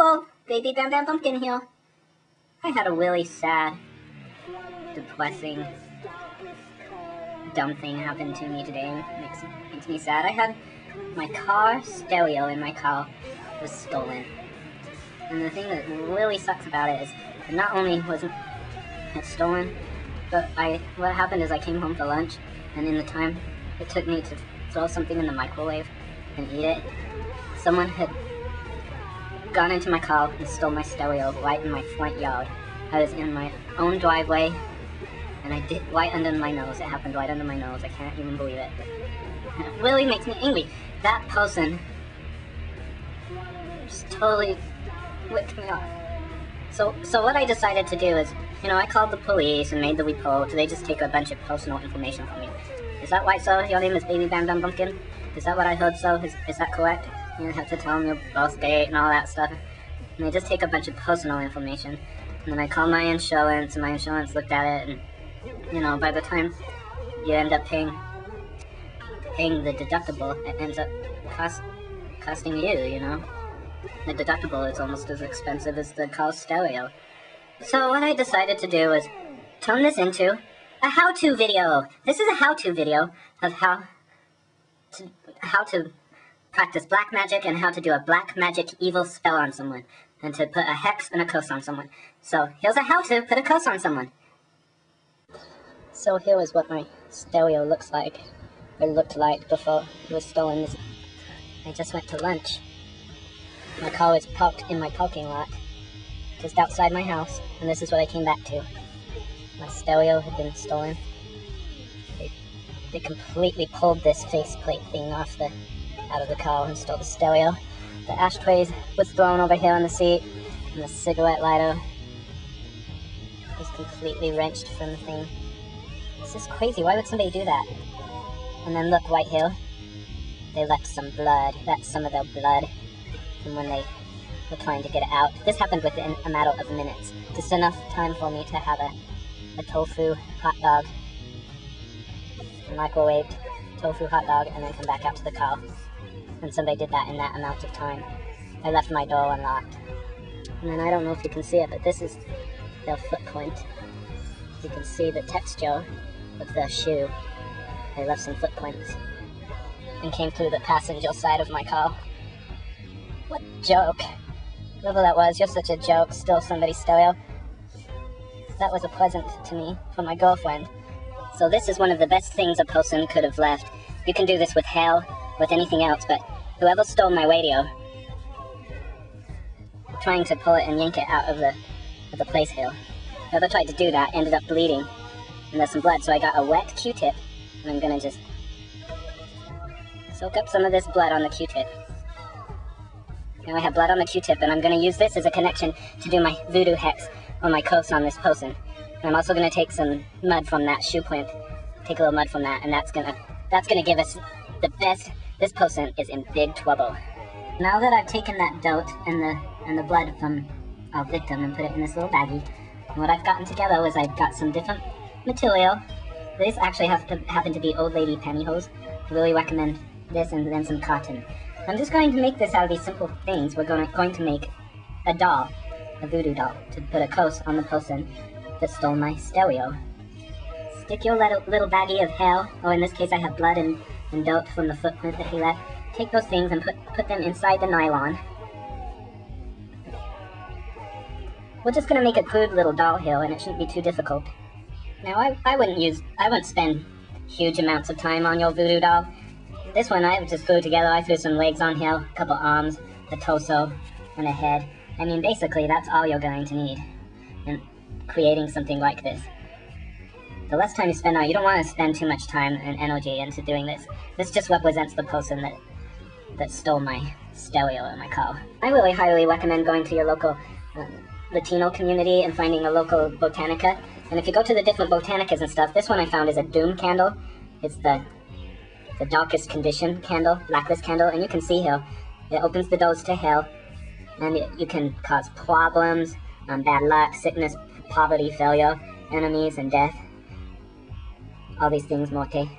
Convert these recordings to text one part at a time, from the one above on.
Hello, baby Bam Bam Bumpkin here. I had a really sad, depressing, dumb thing happen to me today, and it makes me sad. I had my car stereo in my car was stolen. And the thing that really sucks about it is that not only was it stolen, but what happened is I came home for lunch, and in the time it took me to throw something in the microwave and eat it, someone had gone into my car and stole my stereo right in my front yard. I was in my own driveway, and I did right under my nose. It happened right under my nose. I can't even believe it. And it really makes me angry. That person just totally whipped me off. So what I decided to do is, I called the police and made the report. They just take a bunch of personal information from me. Is that right, sir? Your name is Baby Bam Bam Bumpkin? Is that what I heard, sir? Is that correct? You have to tell them your birth date and all that stuff. And they just take a bunch of personal information. And then I called my insurance, and my insurance looked at it, and, by the time you end up paying the deductible, it ends up costing you, The deductible is almost as expensive as the car stereo. So what I decided to do was turn this into a how-to video. This is a how-to video of how to practice black magic and how to do a black magic evil spell on someone, and to put a hex and a curse on someone. So here's a how to put a curse on someone. So here is what my stereo looks like, or looked like before it was stolen. I just went to lunch. My car was parked in my parking lot, just outside my house, and this is what I came back to. My stereo had been stolen. They completely pulled this faceplate thing out of the car and stole the stereo. The ashtrays was thrown over here on the seat, and the cigarette lighter was completely wrenched from the thing. This is crazy. Why would somebody do that? And then look right here. They left some blood. That's some of their blood from when they were trying to get it out. This happened within a matter of minutes. Just enough time for me to have a tofu hot dog, a microwaved tofu hot dog, and then come back out to the car. And somebody did that in that amount of time. I left my door unlocked. And then I don't know if you can see it, but this is their footprint. You can see the texture of their shoe. I left some footprints and came through the passenger side of my car. What joke. Whoever that was, you're such a joke. Still somebody's stereo. That was a present to me from my girlfriend. So this is one of the best things a person could have left. You can do this with hail, with anything else, but whoever stole my radio, trying to pull it and yank it out of the place here, whoever tried to do that ended up bleeding, and there's some blood, so I got a wet Q-tip, and I'm gonna just soak up some of this blood on the Q-tip. Now I have blood on the Q-tip, and I'm gonna use this as a connection to do my voodoo hex or my curse on this person. And I'm also gonna take some mud from that shoe print, take a little mud from that, and that's gonna give us the best. This person is in big trouble. Now that I've taken that dirt and the blood from our victim and put it in this little baggie, what I've gotten together was I've got some different material. This actually happened to be old lady pantyhose. I really recommend this, and then some cotton. I'm just going to make this out of these simple things. We're going to make a doll, a voodoo doll, to put a curse on the person that stole my stereo. Stick your little baggie of hair, or in this case I have blood and dirt from the footprint that he left. Take those things and put them inside the nylon. We're just going to make a crude little doll here, and it shouldn't be too difficult. Now I wouldn't spend huge amounts of time on your voodoo doll. This one I just glued together. I threw some legs on here, a couple arms, the torso, and a head. I mean, basically that's all you're going to need in creating something like this. The less time you spend on it, you don't want to spend too much time and energy into doing this. This just represents the person that stole my stereo in my car. I really highly recommend going to your local Latino community and finding a local botanica. And if you go to the different botanicas and stuff, this one I found is a doom candle. It's the darkest condition candle, blacklist candle, and you can see here, it opens the doors to hell, and you can cause problems, bad luck, sickness, poverty, failure, enemies, and death. All these things, morte.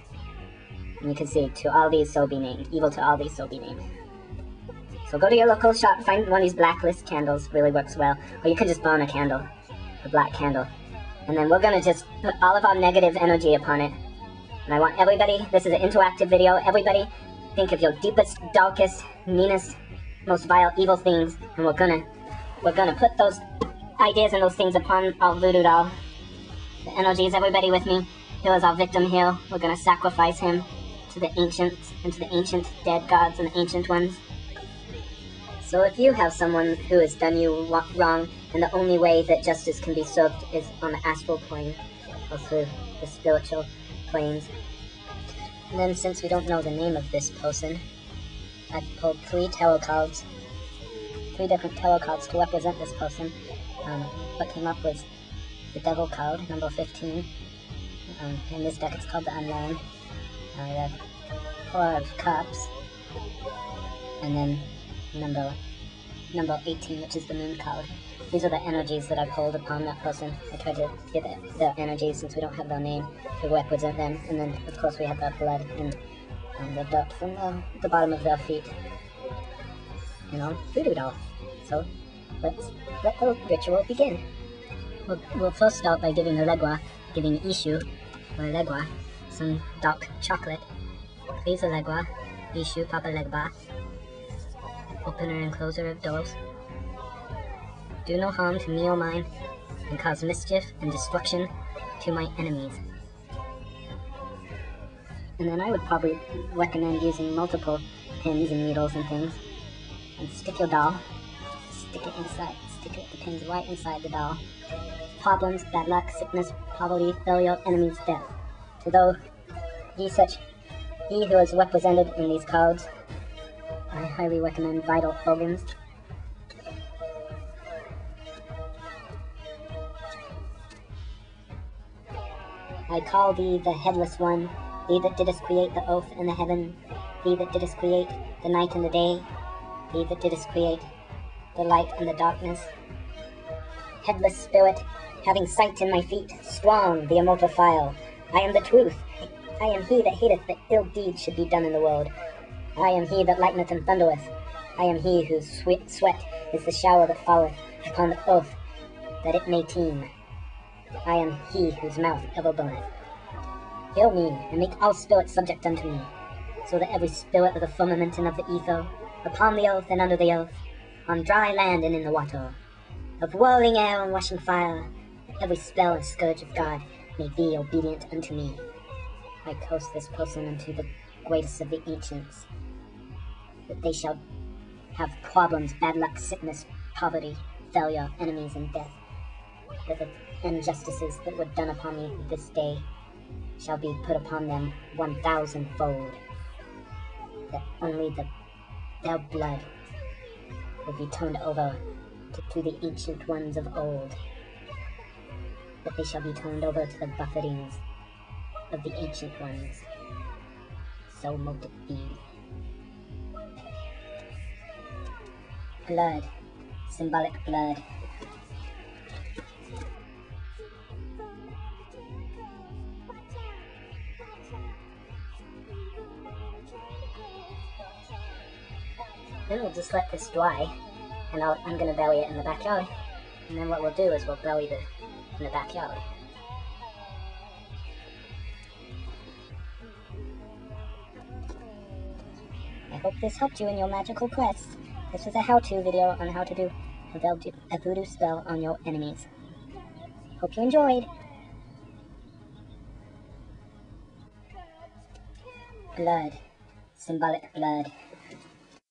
And you can see, to all these so be named. Evil to all these so be named. So So go to your local shop, find one of these blacklist candles, really works well. Or you can just burn a candle, a black candle. And then we're gonna just put all of our negative energy upon it. And I want everybody, this is an interactive video, everybody think of your deepest, darkest, meanest, most vile, evil things, and we're gonna put those ideas and those things upon our voodoo doll. The energies, everybody with me. Here is our victim here. We're gonna sacrifice him to the ancients, and to the ancient dead gods and the ancient ones. So if you have someone who has done you wrong, and the only way that justice can be served is on the astral plane, or through the spiritual planes. And then, since we don't know the name of this person, I've pulled 3 tarot cards, 3 different tarot cards to represent this person. What came up was the Devil card, number 15. In this deck it's called the Unknown. The 4 of Cups, and then number 18, which is the Moon card. These are the energies that I pulled upon that person. I tried to get their energies, since we don't have their name, to represent them. And then, of course, we have their blood and the dirt from the bottom of their feet. You know, voodoo doll. So, let's let the ritual begin. We'll first start by giving Alegua, giving Ishu, or Alegua, some dark chocolate. Please, Alegua, Ishu, Papa Legba, opener and closer of doors. Do no harm to me or mine, and cause mischief and destruction to my enemies. And then I would probably recommend using multiple pins and needles and things. And stick your doll, stick it inside, stick the pins right inside the doll. Problems, bad luck, sickness, poverty, failure, enemies, death. To those, he who is represented in these cards, I highly recommend vital organs. I call thee the headless one, thee that didst create the earth and the heaven, thee that didst create the night and the day, thee that didst create the light and the darkness. Headless spirit, having sight in my feet, strong, the immortal file. I am the truth. I am he that hateth that ill deeds should be done in the world. I am he that lighteneth and thundereth. I am he whose sweat is the shower that falleth upon the earth, that it may teem. I am he whose mouth ever burneth. Hear me, and make all spirits subject unto me, so that every spirit of the firmament and of the ether, upon the earth and under the earth, on dry land and in the water, of whirling air and rushing fire, that every spell and scourge of God may be obedient unto me. I curse this person unto the greatest of the ancients, that they shall have problems, bad luck, sickness, poverty, failure, enemies, and death. That the injustices that were done upon me this day shall be put upon them 1,000-fold. That only their blood will be turned over to the ancient ones of old. That they shall be turned over to the buffetings of the ancient ones. So mote it be. Blood, symbolic blood. Then we'll just let this dry, and I'm going to bury it in the backyard. And then what we'll do is we'll bury it in the backyard. I hope this helped you in your magical quest. This was a how-to video on how to do a voodoo spell on your enemies. Hope you enjoyed. Blood. Symbolic blood.